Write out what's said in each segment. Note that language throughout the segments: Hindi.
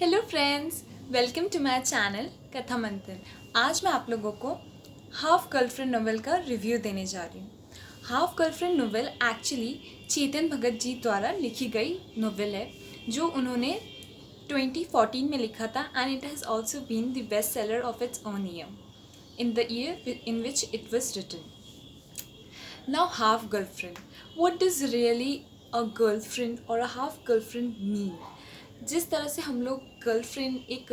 Hello friends, welcome to my channel Katha Manthan. आज मैं आप लोगों को हाफ गर्लफ्रेंड नोवेल का रिव्यू देने जा रही हूँ। Half girlfriend novel actually Chetan Bhagat ji द्वारा लिखी गई नोवेल है जो उन्होंने 2014 में लिखा था and it has also been the best seller of its own year in the year in which it was written. Now, half girlfriend. What does really a girlfriend or a half girlfriend mean? जिस तरह से हम लोग गर्लफ्रेंड एक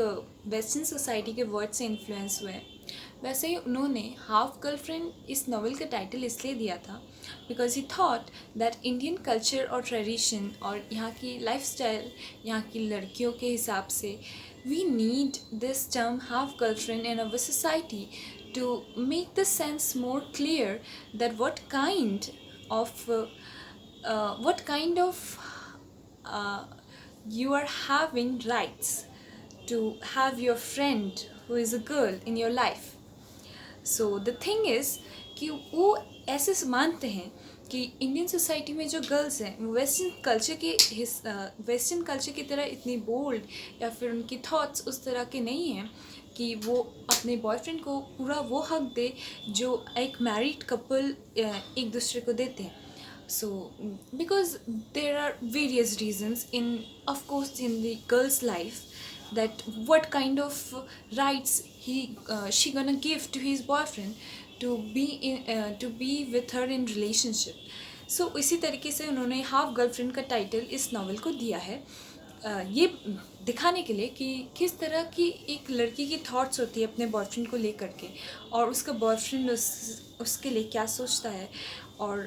वेस्टर्न सोसाइटी के वर्ड से इन्फ्लुएंस हुए हैं, वैसे ही उन्होंने हाफ गर्लफ्रेंड इस नॉवल का टाइटल इसलिए दिया था because he thought that Indian culture और ट्रेडिशन और यहाँ की लाइफस्टाइल, यहाँ की लड़कियों के हिसाब से we need this term half girlfriend in our society to make the sense more clear that what kind of uh, you are having rights to have your friend who is a girl in your life. So the thing is कि वो ऐसे मानते हैं कि इंडियन सोसाइटी में जो गर्ल्स हैं वो वेस्टर्न कल्चर की तरह इतनी बोल्ड या फिर उनकी थॉट्स उस तरह के नहीं हैं कि वो अपने बॉयफ्रेंड को पूरा वो हक दे जो एक मैरिड कपल एक दूसरे को देते हैं. So because there are various reasons of course in the girl's life that what kind of rights she gonna give to his boyfriend to be with her in relationship. So इसी तरीके से उन्होंने हाफ गर्लफ्रेंड का टाइटल इस नावल को दिया है ये दिखाने के लिए कि किस तरह की एक लड़की की थॉट्स होती है अपने बॉयफ्रेंड को लेकर के और उसका बॉयफ्रेंड उसके लिए क्या सोचता है और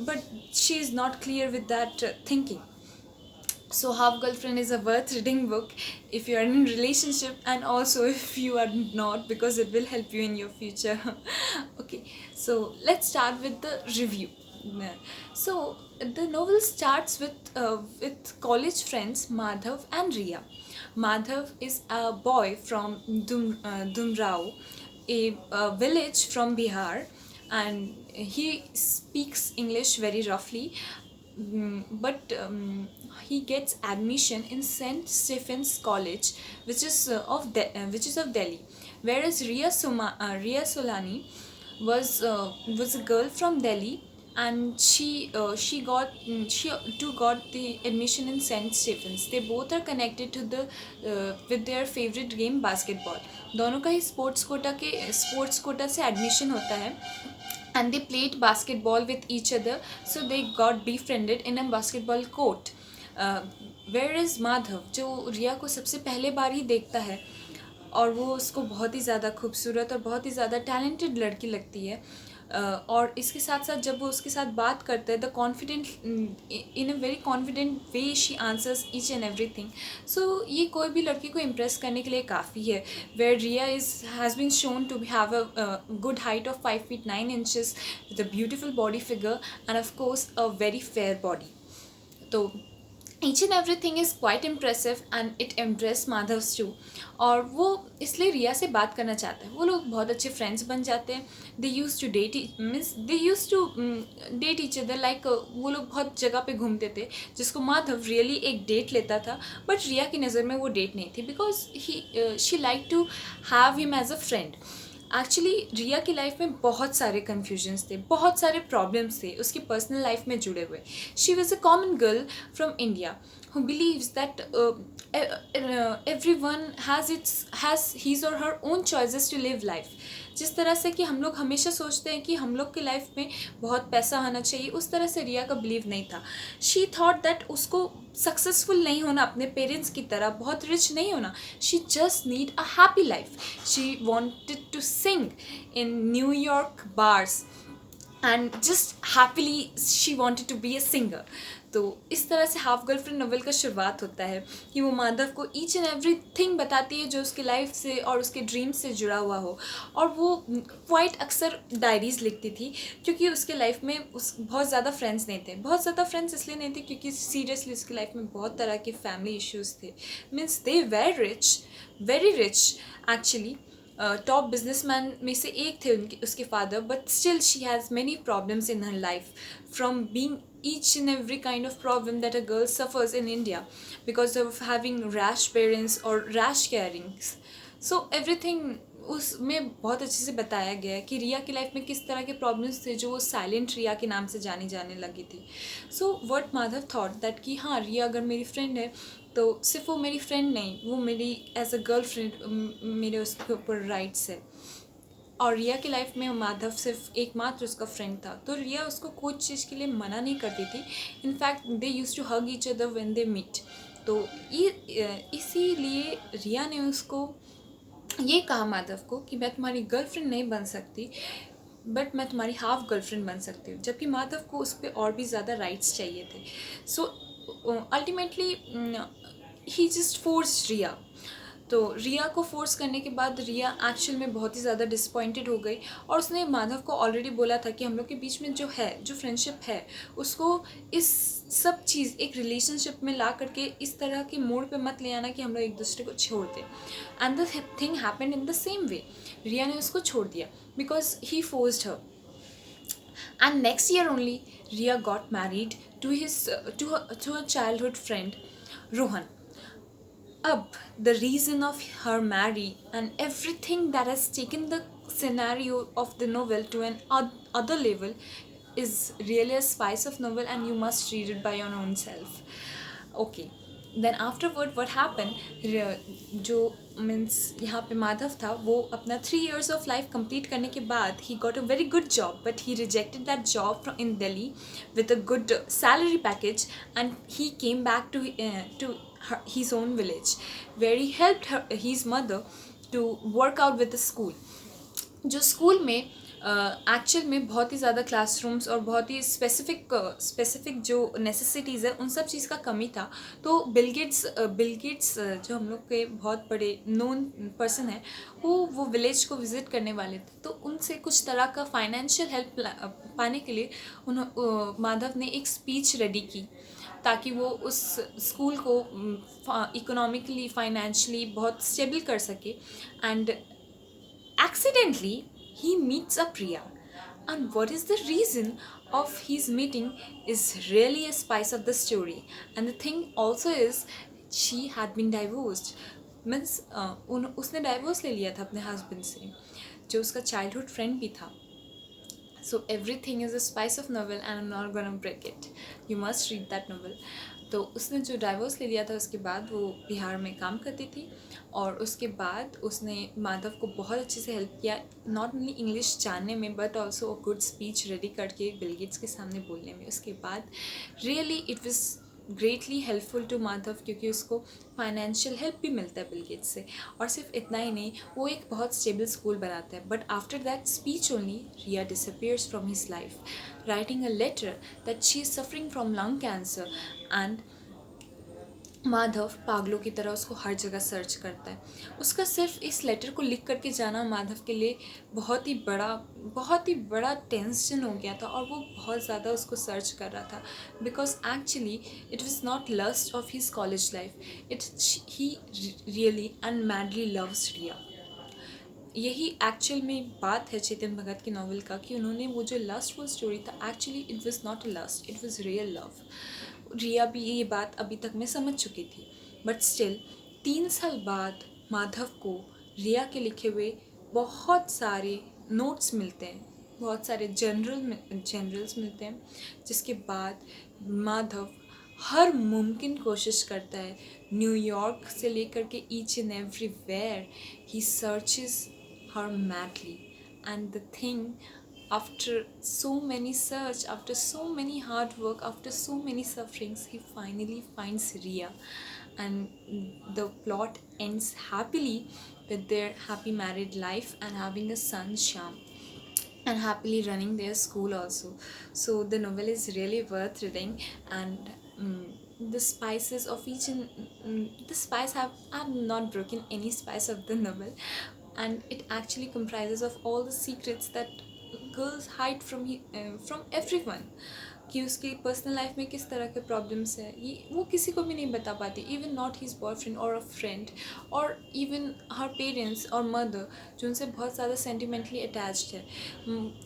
but she is not clear with that thinking. So Half Girlfriend is a worth reading book if you are in a relationship and also if you are not, because it will help you in your future. Okay, so let's start with the review. So the novel starts with college friends Madhav and Riya. Madhav is a boy from Dumrao, a village from Bihar, and he speaks English very roughly. But he gets admission in St. Stephen's College, which is of Delhi, whereas Riya Solani was a girl from Delhi, and she too got the admission in St. Stephen's. They both are connected to the with their favorite game basketball. दोनों का ही स्पोर्ट्स कोटा से एडमिशन होता है and they played basketball with each other, so they got befriended in a basketball court. Whereas Madhav जो रिया को सबसे पहले बार ही देखता है और वो उसको बहुत ही ज़्यादा खूबसूरत और बहुत ही ज़्यादा टैलेंटेड लड़की लगती है और इसके साथ साथ जब वो उसके साथ बात करता है the confident in a very confident way she answers each and everything. So ये कोई भी लड़की को इम्प्रेस करने के लिए काफ़ी है. Where Riya has been shown to have a good height of 5 feet 9 inches with a beautiful body figure and of course a very fair body. तो each and everything is quite impressive and it impress Madhav's too. और वो इसलिए रिया से बात करना चाहते हैं. वो लोग बहुत अच्छे फ्रेंड्स बन जाते हैं. They used to date each other like वो लोग बहुत जगह पे घूमते थे जिसको माधव रियली एक डेट लेता था, बट रिया की नज़र में वो डेट नहीं थी because she like to have him as a friend. Actually Riya की लाइफ में बहुत सारे कन्फ्यूजन्स थे, बहुत सारे प्रॉब्लम्स थे उसकी पर्सनल लाइफ में जुड़े हुए. She was a common girl from India who believes that everyone has his or her own choices to live life. जिस तरह से कि हम लोग हमेशा सोचते हैं कि हम लोग के लाइफ में बहुत पैसा आना चाहिए, उस तरह से रिया का बिलीव नहीं था. शी थॉट दैट उसको सक्सेसफुल नहीं होना अपने पेरेंट्स की तरह, बहुत रिच नहीं होना. She just need a happy life. She wanted to sing in New York bars and just happily she wanted to be a singer. तो इस तरह से हाफ गर्लफ्रेंड नोवेल का शुरुआत होता है कि वो माधव को ईच एंड एवरी थिंग बताती है जो उसकी लाइफ से और उसके ड्रीम्स से जुड़ा हुआ हो. और वो क्वाइट अक्सर डायरीज़ लिखती थी क्योंकि उसके लाइफ में बहुत ज़्यादा फ्रेंड्स नहीं थे. बहुत ज़्यादा फ्रेंड्स इसलिए नहीं थे क्योंकि सीरियसली उसकी लाइफ में बहुत तरह के फैमिली इश्यूज़ थे. Means they were rich, very rich actually. Top businessman में से एक थे उनके उसके father, but still she has many problems in her life, from being each and every kind of problem that a girl suffers in India because of having rash parents or rash carings. So everything उसमें बहुत अच्छे से बताया गया है कि रिया की लाइफ में किस तरह के प्रॉब्लम्स थे जो वो साइलेंट रिया के नाम से जानी जाने लगी थी. So what Madhav thought that कि हाँ, रिया अगर मेरी फ्रेंड है तो सिर्फ वो मेरी फ्रेंड नहीं, वो मेरी एज अ गर्ल फ्रेंड मेरे उसके ऊपर राइट्स है. और रिया की लाइफ में माधव सिर्फ एकमात्र उसका फ्रेंड था, तो रिया उसको कुछ चीज़ के लिए मना नहीं करती थी. In fact they use to hug each other when they meet. तो इसीलिए रिया ने उसको ये कहा माधव को कि मैं तुम्हारी गर्लफ्रेंड नहीं बन सकती, बट मैं तुम्हारी हाफ गर्लफ्रेंड बन सकती हूँ, जबकि माधव को उस पर और भी ज़्यादा राइट्स चाहिए थे. So ultimately he just force Riya. तो रिया को फोर्स करने के बाद रिया एक्चुअल में बहुत ही ज़्यादा डिसपॉइंटेड हो गई, और उसने माधव को ऑलरेडी बोला था कि हम लोग के बीच में जो है, जो फ्रेंडशिप है, उसको इस सब चीज़ एक रिलेशनशिप में ला करके इस तरह के मोड़ पे मत ले आना कि हम लोग एक दूसरे को छोड़ दें. And the thing happened in the same way. Riya ने उसको छोड़ दिया because he forced her. And next year only, Ria got married to her childhood friend Rohan. Up the reason of her marry and everything that has taken the scenario of the novel to an other level is really a spice of novel, and you must read it by your own self. Okay, then afterward what happen, जो मीन्स यहाँ पे माधव था, वो अपना 3 years ऑफ लाइफ कंप्लीट करने के बाद he got a very good job, but he rejected that job in Delhi with a good salary package, and he came back to his own village, where he helped his mother to work out with the school. जो स्कूल में एक्चुअल में बहुत ही ज़्यादा क्लासरूम्स और बहुत ही स्पेसिफिक जो नेसेसिटीज़ है, उन सब चीज़ का कमी था. तो बिल गेट्स जो हम लोग के बहुत बड़े नोन पर्सन हैं, वो विलेज को विज़िट करने वाले थे. तो उनसे कुछ तरह का फाइनेंशियल हेल्प पाने के लिए माधव ने एक स्पीच रेडी की, ताकि वो उस स्कूल को इकोनॉमिकली फाइनेंशियली बहुत स्टेबल कर सके. And accidentally he meets up Priya, and what is the reason of his meeting is really a spice of the story. And the thing also is she had been divorced, means उसने डाइवोर्स ले लिया था अपने हस्बैंड से, जो उसका चाइल्डहुड फ्रेंड भी था. So everything is a spice of novel, and I'm not gonna break it. You must read that novel. तो उसने जो डाइवोर्स ले लिया था, उसके बाद वो बिहार में काम करती थी, और उसके बाद उसने माधव को बहुत अच्छे से हेल्प किया, नॉट ओनली इंग्लिश जानने में but also a good speech ready करके बिल गेट्स के सामने बोलने में. उसके बाद really it was greatly helpful to Madhav, क्योंकि उसको फाइनेंशियल हेल्प भी मिलता है बिल गेट्स से. और सिर्फ इतना ही नहीं, वो एक बहुत स्टेबल स्कूल बनाता है. But after that speech only Riya disappears from his life, writing a letter that she is suffering from lung cancer. And Madhav पागलों की तरह उसको हर जगह सर्च करता है. उसका सिर्फ इस लेटर को लिख करके जाना माधव के लिए बहुत ही बड़ा टेंशन हो गया था, और वो बहुत ज़्यादा उसको सर्च कर रहा था, because actually it was not lust of his college life, he really and madly loves Riya. यही एक्चुअल में बात है चेतन भगत की नॉवल का, कि उन्होंने वो जो लस्टफुल स्टोरी था, actually it was not a lust, it was real love. Riya भी ये बात अभी तक मैं समझ चुकी थी, बट स्टिल 3 साल बाद माधव को रिया के लिखे हुए बहुत सारे नोट्स मिलते हैं, बहुत सारे जनरल्स मिलते हैं, जिसके बाद माधव हर मुमकिन कोशिश करता है, न्यूयॉर्क से लेकर के each and everywhere he searches her madly. And the thing, after so many search, after so many hard work, after so many sufferings, he finally finds Riya, and the plot ends happily with their happy married life and having a son Shyam, and happily running their school also. So the novel is really worth reading, and the spices of each and the spice have not broken any spice of the novel, and it actually comprises of all the secrets that girls hide from everyone. कि उसकी पर्सनल लाइफ में किस तरह के प्रॉब्लम्स है, ये वो किसी को भी नहीं बता पाती, इवन नॉट हिज बॉयफ्रेंड और अ फ्रेंड और इवन हर पेरेंट्स और मदर जो उनसे बहुत ज़्यादा सेंटिमेंटली अटैच्ड है।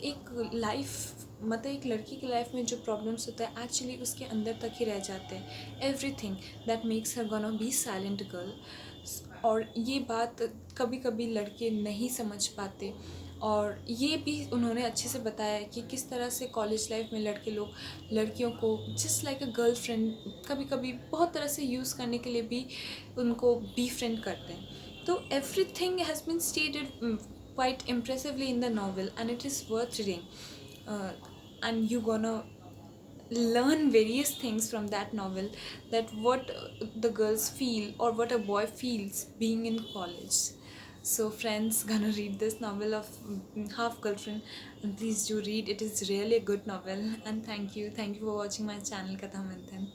एक लाइफ मतलब एक लड़की की लाइफ में जो प्रॉब्लम्स होता है एक्चुअली उसके अंदर तक ही रह जाते हैं। Everything that makes her gonna be silent girl. और ये बात कभी कभी लड़के नहीं समझ पाते, और ये भी उन्होंने अच्छे से बताया कि किस तरह से कॉलेज लाइफ में लड़के लोग लड़कियों को just like a girl friend कभी कभी बहुत तरह से यूज़ करने के लिए भी उनको बी फ्रेंड करते हैं। तो everything has been stated quite impressively in the novel, and it is worth reading. And you gonna learn various things from that novel, that what the girls feel or what a boy feels being in college. So friends, gonna read this novel of Half Girlfriend, and please do read, it is really a good novel. And thank you for watching my channel Katha Manthan.